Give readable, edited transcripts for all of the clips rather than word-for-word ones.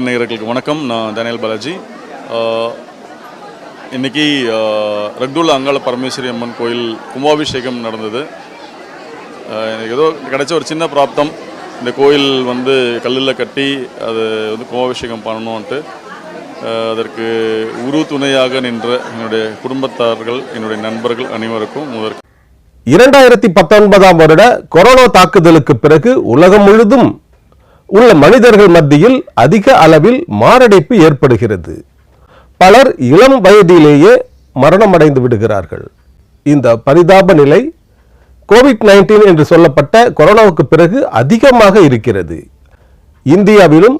நேயர்களுக்கு வணக்கம். நான் டேனியல் பாலாஜி. இன்றைக்கி ரெக்டூரில் அங்காள பரமேஸ்வரி அம்மன் கோயில் கும்பாபிஷேகம் நடந்தது. எனக்கு ஏதோ கிடைச்ச ஒரு சின்ன பிராப்தம். இந்த கோயில் கல்லில் கட்டி அது கும்பாபிஷேகம் பண்ணணுன்ட்டு அதற்கு உறுதுணையாக நின்ற என்னுடைய குடும்பத்தார்கள், என்னுடைய நண்பர்கள் அனைவருக்கும் 2019 வருட கொரோனா தாக்குதலுக்கு பிறகு உலகம் முழுதும் உள்ள மனிதர்கள் மத்தியில் அதிக அளவில் மாரடைப்பு ஏற்படுகிறது. பலர் இளம் வயதிலேயே மரணமடைந்து விடுகிறார்கள். இந்த பரிதாப நிலை கோவிட்-19 என்று சொல்லப்பட்ட கொரோனாவுக்கு பிறகு அதிகமாக இருக்கிறது. இந்தியாவிலும்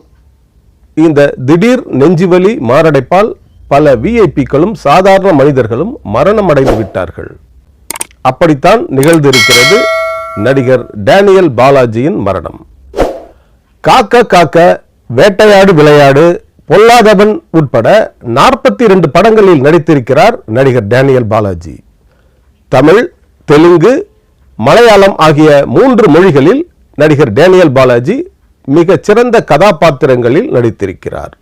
இந்த திடீர் நெஞ்சுவலி மாரடைப்பால் பல விஐபிக்களும் சாதாரண மனிதர்களும் மரணமடைந்து விட்டார்கள். அப்படித்தான் நிகழ்ந்திருக்கிறது நடிகர் டேனியல் பாலாஜியின் மரணம். காக்க காக்க, வேட்டையாடு விளையாடு, பொல்லாதவன் உட்பட 42 படங்களில் நடித்திருக்கிறார் நடிகர் டேனியல் பாலாஜி. தமிழ், தெலுங்கு, மலையாளம் ஆகிய 3 மொழிகளில் நடிகர் டேனியல் பாலாஜி மிகச் சிறந்த கதாபாத்திரங்களில் நடித்திருக்கிறார்.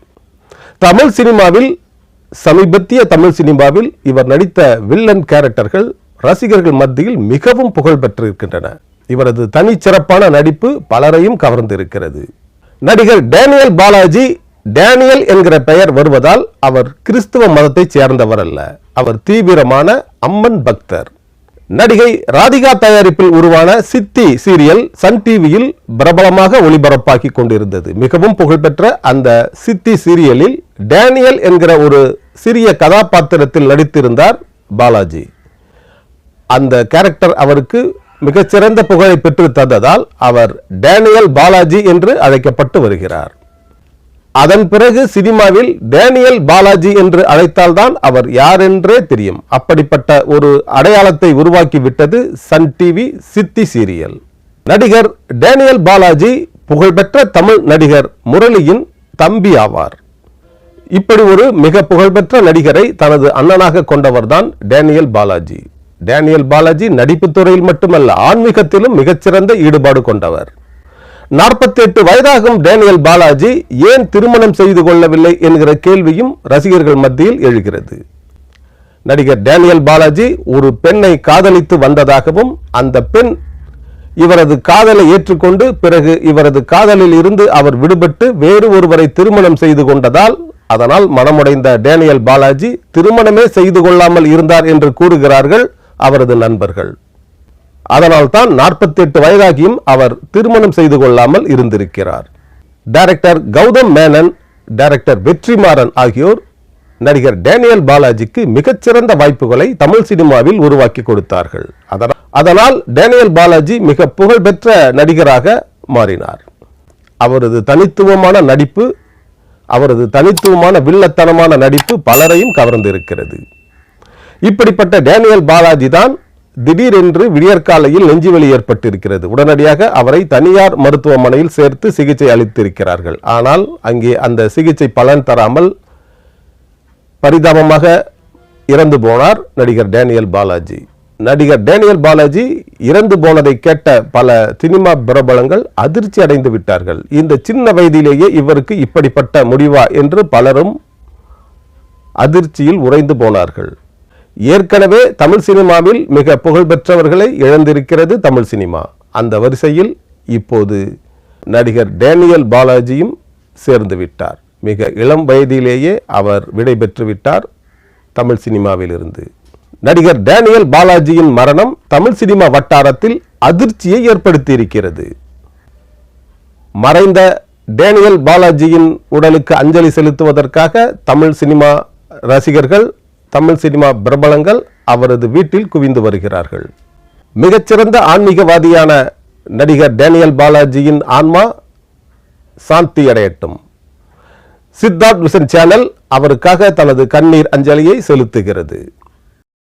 சமீபத்திய தமிழ் சினிமாவில் இவர் நடித்த வில்லன் கேரக்டர்கள் ரசிகர்கள் மத்தியில் மிகவும் புகழ் பெற்றிருக்கின்றன. இவரது தனிச்சிறப்பான நடிப்பு பலரையும் கவர்ந்திருக்கிறது. நடிகர் டேனியல் பாலாஜி டேனியல் என்கிற பெயர் வருவதால் அவர் கிறிஸ்துவ மதத்தை சேர்ந்தவர் அல்ல. அவர் தீவிரமான அம்மன் பக்தர். நடிகை ராதிகா தயாரிப்பில் உருவான சித்தி சீரியல் சன் டிவியில் பிரபலமாக ஒளிபரப்பாக்கி கொண்டிருந்தது. மிகவும் புகழ்பெற்ற அந்த சித்தி சீரியலில் டேனியல் என்கிற ஒரு சிறிய கதாபாத்திரத்தில் நடித்திருந்தார் பாலாஜி. அந்த கேரக்டர் அவருக்கு மிகச்சிறந்த புகழை பெற்று தந்ததால் அவர் டேனியல் பாலாஜி என்று அழைக்கப்பட்டு வருகிறார். அதன் பிறகு சினிமாவில் டேனியல் பாலாஜி என்று அழைத்தால்தான் அவர் யார் என்றே தெரியும். அப்படிப்பட்ட ஒரு அடையாளத்தை உருவாக்கிவிட்டது சன் டிவி சித்தி சீரியல். நடிகர் டேனியல் பாலாஜி புகழ்பெற்ற தமிழ் நடிகர் முரளியின் தம்பி ஆவார். இப்படி ஒரு மிக புகழ்பெற்ற நடிகரை தனது அண்ணனாக கொண்டவர்தான் டேனியல் பாலாஜி. டேனியல் பாலாஜி நடிப்பு துறையில் மட்டுமல்ல, ஆன்மீகத்திலும் மிகச்சிறந்த ஈடுபாடு கொண்டவர். 48 வயதாகும் டேனியல் பாலாஜி ஏன் திருமணம் செய்து கொள்ளவில்லை என்கிற கேள்வியும் ரசிகர்கள் மத்தியில் எழுகிறது. நடிகர் டேனியல் பாலாஜி ஒரு பெண்ணை காதலித்து வந்ததாகவும், அந்த பெண் இவரது காதலை ஏற்றுக்கொண்டு பிறகு இவரது காதலில் இருந்து அவர் விடுபட்டு வேறு ஒருவரை திருமணம் செய்து கொண்டதால் அதனால் மனமுடைந்த டேனியல் பாலாஜி திருமணமே செய்து கொள்ளாமல் இருந்தார் என்று கூறுகிறார்கள் அவரது நண்பர்கள். அதனால் தான் 48 வயதாகியும் அவர் திருமணம் செய்து கொள்ளாமல் இருந்திருக்கிறார். டைரக்டர் கௌதம் மேனன், டைரக்டர் வெற்றிமாறன் ஆகியோர் நடிகர் டேனியல் பாலாஜிக்கு மிகச்சிறந்த வாய்ப்புகளை தமிழ் சினிமாவில் உருவாக்கி கொடுத்தார்கள். அதனால் டேனியல் பாலாஜி மிக புகழ்பெற்ற நடிகராக மாறினார். அவரது தனித்துவமான நடிப்பு, அவரது தனித்துவமான வில்லத்தனமான நடிப்பு பலரையும் கவர்ந்திருக்கிறது. இப்படிப்பட்ட டேனியல் பாலாஜி தான் திடீரென்று விடியற்காலையில் நெஞ்சுவலி ஏற்பட்டிருக்கிறது. உடனடியாக அவரை தனியார் மருத்துவமனையில் சேர்த்து சிகிச்சை அளித்திருக்கிறார்கள். ஆனால் அங்கே அந்த சிகிச்சை பலன் தராமல் பரிதாபமாக இறந்து போனார் நடிகர் டேனியல் பாலாஜி. நடிகர் டேனியல் பாலாஜி இறந்து போனதை கேட்ட பல சினிமா பிரபலங்கள் அதிர்ச்சி அடைந்து விட்டார்கள். இந்த சின்ன வயதிலேயே இவருக்கு இப்படிப்பட்ட முடிவா என்று பலரும் அதிர்ச்சியில் உறைந்து போனார்கள். ஏற்கனவே தமிழ் சினிமாவில் மிக புகழ்பெற்றவர்களை இழந்திருக்கிறது தமிழ் சினிமா. அந்த வரிசையில் இப்போது நடிகர் டேனியல் பாலாஜியும் சேர்ந்து விட்டார். மிக இளம் வயதிலேயே அவர் விடை பெற்று விட்டார் தமிழ் சினிமாவில் இருந்து. நடிகர் டேனியல் பாலாஜியின் மரணம் தமிழ் சினிமா வட்டாரத்தில் அதிர்ச்சியை ஏற்படுத்தி இருக்கிறது. மறைந்த டேனியல் பாலாஜியின் உடலுக்கு அஞ்சலி செலுத்துவதற்காக தமிழ் சினிமா ரசிகர்கள், தமிழ் சினிமா பிரபலங்கள் அவரது வீட்டில் குவிந்து வருகிறார்கள். மிகச்சிறந்த ஆன்மீகவாதியான நடிகர் டேனியல் பாலாஜியின் ஆன்மா சாந்தி அடையட்டும். சித்தார்த் விஷன் சேனல் அவருக்காக தனது கண்ணீர் அஞ்சலியை செலுத்துகிறது.